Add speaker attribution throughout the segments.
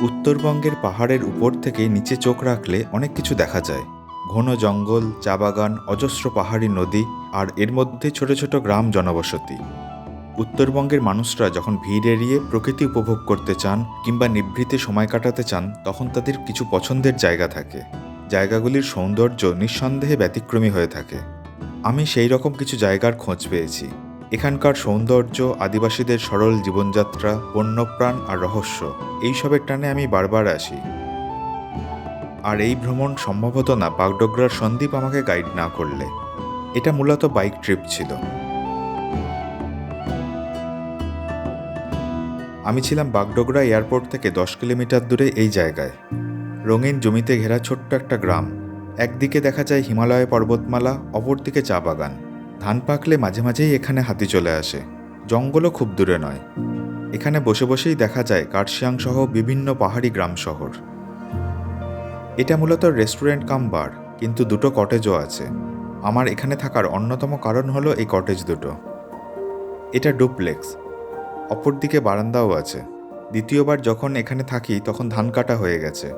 Speaker 1: উত্তরবঙ্গের পাহাড়ের উপর থেকে নিচে চোখ রাখলে অনেক কিছু দেখা যায়। ঘন জঙ্গল, চা বাগান, অজস্র পাহাড়ি নদী, আর এর মধ্যে ছোট ছোট গ্রাম জনবসতি। উত্তরবঙ্গের মানুষরা যখন ভিড় এড়িয়ে প্রকৃতি উপভোগ করতে চান কিংবা নিভৃতে সময় কাটাতে চান, তখন তাদের কিছু পছন্দের জায়গা থাকে। জায়গাগুলির সৌন্দর্য নিঃসন্দেহে ব্যতিক্রমী হয়ে থাকে। আমি সেই রকম কিছু জায়গার খোঁজ পেয়েছি। এখানকার সৌন্দর্য, আদিবাসীদের সরল জীবনযাত্রা, বন্যপ্রাণ আর রহস্য, এইসবের টানে আমি বারবার আসি। আর এই ভ্রমণ সম্ভব হতো না বাগডোগরার সন্দীপ আমাকে গাইড না করলে। এটা মূলত বাইক ট্রিপ ছিল। আমি ছিলাম বাগডোগরা এয়ারপোর্ট থেকে 10 কিলোমিটার দূরে এই জায়গায়। রঙিন জমিতে ঘেরা ছোট্ট একটা গ্রাম। একদিকে দেখা যায় হিমালয় পর্বতমালা, অপরদিকে চা বাগান। ধান পাকলে মাঝে মাঝেই এখানে হাতি চলে আসে। জঙ্গলও খুব দূরে নয়। এখানে বসে বসেই দেখা যায় কার্শিয়াং সহ বিভিন্ন পাহাড়ি গ্রাম শহর। এটা মূলত রেস্টুরেন্ট কাম বার, কিন্তু দুটো কটেজও আছে। আমার এখানে থাকার অন্যতম কারণ হলো এই কটেজ দুটো। এটা ডুপ্লেক্স, অপরদিকে বারান্দাও আছে। দ্বিতীয়বার যখন এখানে থাকি তখন ধান কাটা হয়ে গেছে।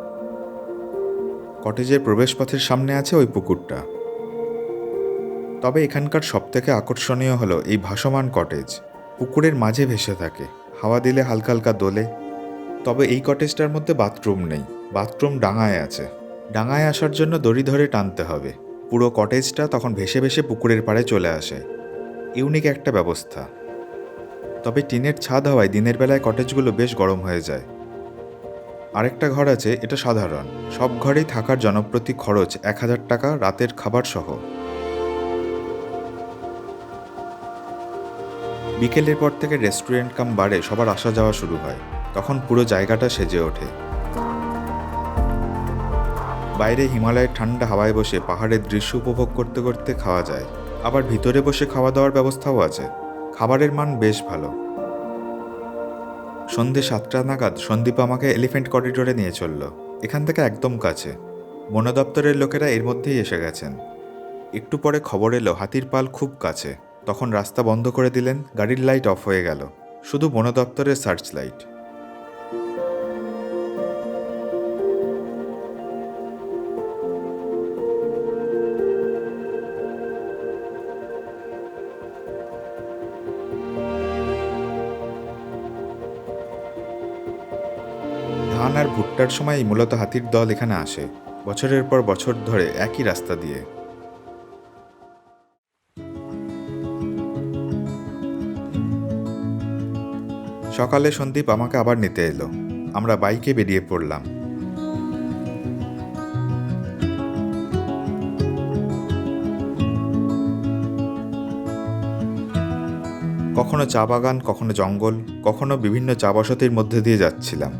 Speaker 1: কটেজের প্রবেশপথের সামনে আছে ওই পুকুরটা। তবে এখানকার সবথেকে আকর্ষণীয় হলো এই ভাসমান কটেজ। পুকুরের মাঝে ভেসে থাকে, হাওয়া দিলে হালকা হালকা দোলে। তবে এই কটেজটার মধ্যে বাথরুম নেই। বাথরুম ডাঙায় আছে। ডাঙায় আসার জন্য দড়ি ধরে টানতে হবে। পুরো কটেজটা তখন ভেসে ভেসে পুকুরের পাড়ে চলে আসে। ইউনিক একটা ব্যবস্থা। তবে টিনের ছাদ হওয়ায় দিনের বেলায় কটেজগুলো বেশ গরম হয়ে যায়। আরেকটা ঘর আছে, এটা সাধারণ। সব ঘরেই থাকার জনপ্রতি খরচ 1000 টাকা, রাতের খাবার সহ। বিকেলের পর থেকে রেস্টুরেন্ট কাম বারে সবার আসা যাওয়া শুরু হয়। তখন পুরো জায়গাটা সেজে ওঠে। বাইরে হিমালয়ের ঠান্ডা হাওয়ায় বসে পাহাড়ের দৃশ্য উপভোগ করতে করতে খাওয়া যায়। আবার ভিতরে বসে খাওয়া দাওয়ার ব্যবস্থাও আছে। খাবারের মান বেশ ভালো। সন্ধে 7টা নাগাদ সন্দীপ আমাকে এলিফ্যান্ট করিডোরে নিয়ে চলল। এখান থেকে একদম কাছে। বন দপ্তরের লোকেরা এর মধ্যেই এসে গেছেন। একটু পরে খবর এলো হাতির পাল খুব কাছে। তখন রাস্তা বন্ধ করে দিলেন, গাড়ির লাইট অফ হয়ে গেল। শুধু বন দপ্তরের সার্চ লাইট। ধান আর ভুট্টার সময়ই মূলত হাতির দল এখানে আসে, বছরের পর বছর ধরে একই রাস্তা দিয়ে। সকালে সন্দীপ আমাকে আবার নিতে এলো। আমরা বাইকে বেরিয়ে পড়লাম। কখনো চা বাগান, কখনো জঙ্গল, কখনো বিভিন্ন চা বসতির মধ্যে দিয়ে যাচ্ছিলাম।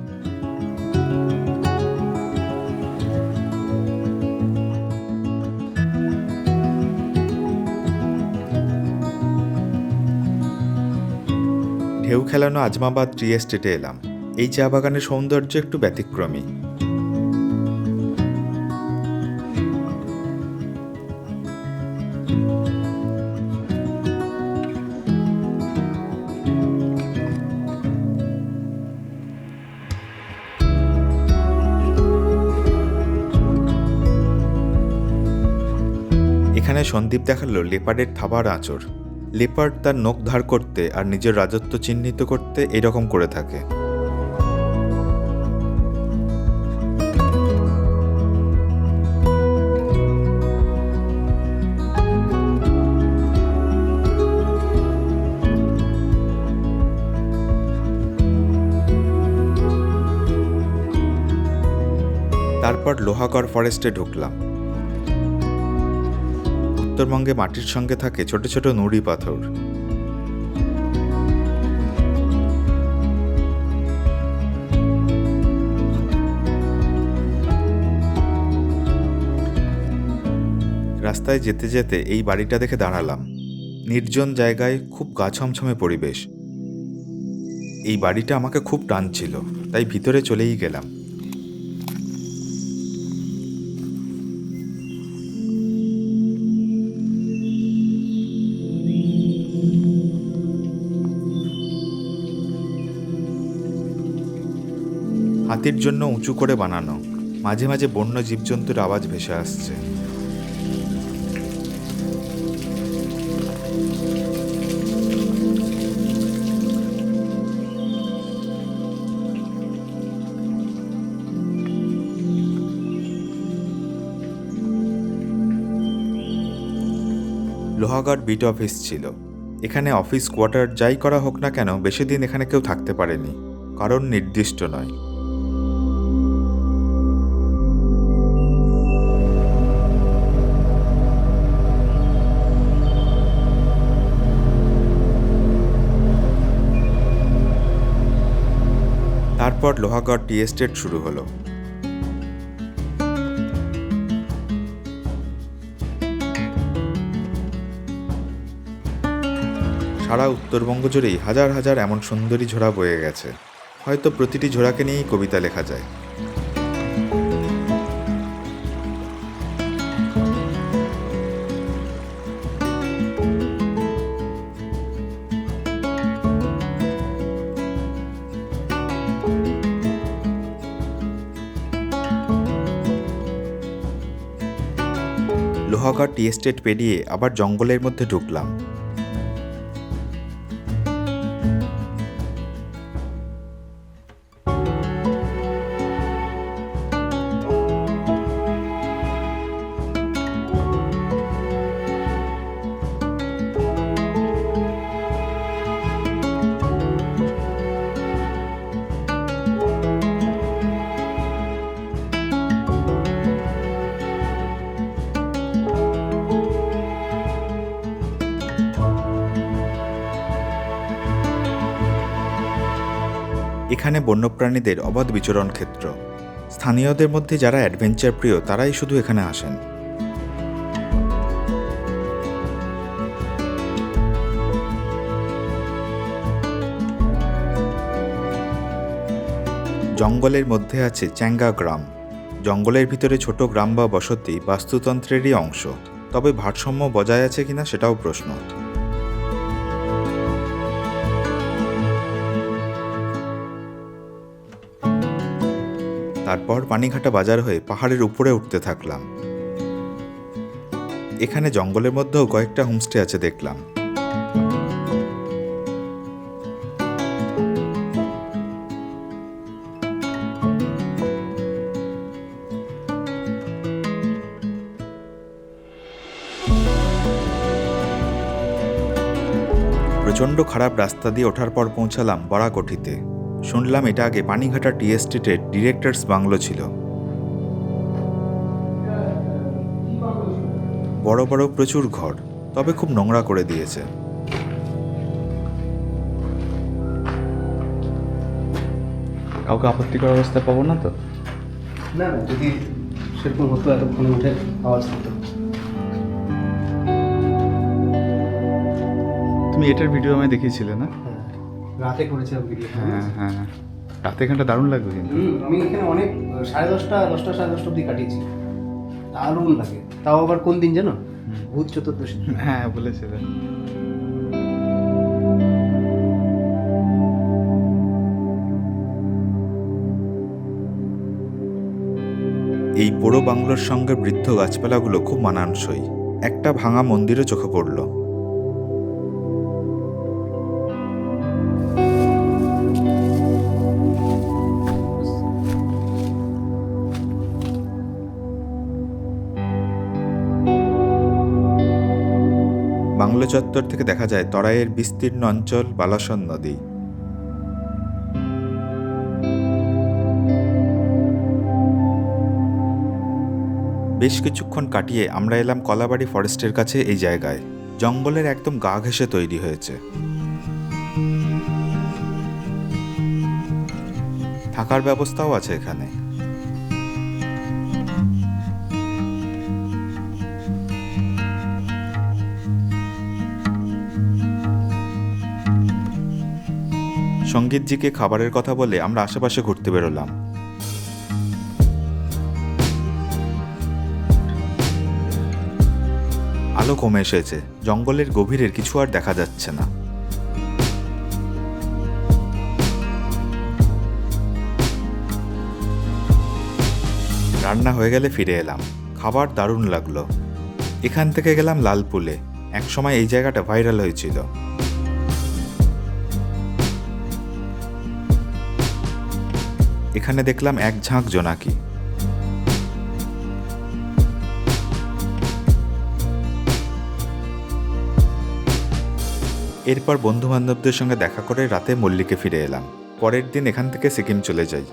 Speaker 1: ঢেউ খেলানো আজমাবাদ টি এস্টেটে এলাম। এই চা বাগানের সৌন্দর্য একটু ব্যতিক্রমী। এখানে সন্দীপ দেখালো লেপার্ডের থাবার আঁচড়। লেপার্ড তার নখ ধার করতে আর নিজের রাজত্ব চিহ্নিত করতে এরকম করে থাকে। তারপর লোহাগড় ফরেস্টে ঢুকলাম। উত্তরবঙ্গে মাটির সঙ্গে থাকে ছোট ছোট নুড়ি পাথর। রাস্তায় যেতে যেতে এই বাড়িটা দেখে দাঁড়ালাম। নির্জন জায়গায়, খুব গা ছমছমে পরিবেশ। এই বাড়িটা আমাকে খুব টানছিল, তাই ভিতরে চলেই গেলাম। হাতির জন্য উঁচু করে বানানো, মাঝে মাঝে বন্য জীবজন্তুর আওয়াজ ভেসে আসছে। লোহাগড় বিট অফিস ছিল। এখানে অফিস কোয়ার্টার যাই করা হোক না কেন বেশি দিন এখানে কেউ থাকতে পারেনি, কারণ নির্দিষ্ট নয়। তারপর লোহাগড় টি এস্টেট শুরু হলো। সারা উত্তরবঙ্গ জুড়েই হাজার হাজার এমন সুন্দরী ঝোড়া বয়ে গেছে। হয়তো প্রতিটি ঝোড়াকে নিয়েই কবিতা লেখা যায়। লোহাগড় টি এস্টেট পেরিয়ে আবার জঙ্গলের মধ্যে ঢুকলাম। এখানে বন্যপ্রাণীদের অবাধ বিচরণ ক্ষেত্র। স্থানীয়দের মধ্যে যারা অ্যাডভেঞ্চার প্রিয় তারাই শুধু এখানে আসেন। জঙ্গলের মধ্যে আছে চ্যাঙ্গা গ্রাম। জঙ্গলের ভিতরে ছোট গ্রাম বা বসতি বাস্তুতন্ত্রেরই অংশ, তবে ভারসাম্য বজায় আছে কিনা সেটাও প্রশ্ন। তারপর পানিঘাটা বাজার হয়ে পাহাড়ের উপরে উঠতে থাকলাম। এখানে জঙ্গলের মধ্যেও কয়েকটা হোমস্টে আছে দেখলাম। প্রচণ্ড খারাপ রাস্তা দিয়ে ওঠার পর পৌঁছালাম বরাকঠিতে। শুনলাম এটা আগে পানিঘাটা টি এস্টেটের ডিরেক্টরস বাংলো ছিল। বড় বড় প্রচুর ঘর, তবে খুব নোংরা করে দিয়েছে।
Speaker 2: কাউকে আপত্তিকর অবস্থা পাবো না তো?
Speaker 3: না না, যদি সেরকম হতো এতক্ষণ উঠে আওয়াজ হতো।
Speaker 2: তুমি এটার ভিডিও আমায় দেখিয়েছিলে না?
Speaker 3: হ্যাঁ, রাতে করেছিলাম ভিডিও।
Speaker 2: হ্যাঁ হ্যাঁ, রাতে এখানটা দারুণ লাগবে কিন্তু।
Speaker 3: আমি এখানে অনেক 10:30 সাড়ে 10টা অবধি কাটিয়েছি, দারুণ লাগে। তাও আবার কোন দিন জানো? ভূত চতুর্দশী।
Speaker 2: হ্যাঁ বলেছিলে।
Speaker 1: এই পোড়ো বাংলোর সঙ্গে বৃদ্ধ গাছপালাগুলো খুব মানানসই। একটা ভাঙা মন্দিরও চোখে পড়ল। বাংলো চত্বর থেকে দেখা যায় তরাইয়ের বিস্তীর্ণ অঞ্চল, বালাসন নদী। বেশ কিছুক্ষণ কাটিয়ে আমরা এলাম কলাবাড়ি ফরেস্টের কাছে। এই জায়গায় জঙ্গলের একদম গা ঘেঁষে তৈরি হয়েছে। থাকার ব্যবস্থাও আছে এখানে। সঙ্গীতজিকে খাবারের কথা বলে আমরা আশেপাশে ঘুরতে বেরোলাম। আলো কমে এসেছে, জঙ্গলের গভীরের কিছু আর দেখা যাচ্ছে না। রান্না হয়ে গেলে ফিরে এলাম। খাবার দারুণ লাগলো। এখান থেকে গেলাম লালপুলে। একসময় এই জায়গাটা ভাইরাল হয়েছিল। এখানে দেখলাম এক ঝাঁক জোনাকি। এরপর বন্ধু বান্ধবদের সঙ্গে দেখা করে রাতে মল্লিকে ফিরে এলাম। পরের দিন এখান থেকে সিকিম চলে যাই।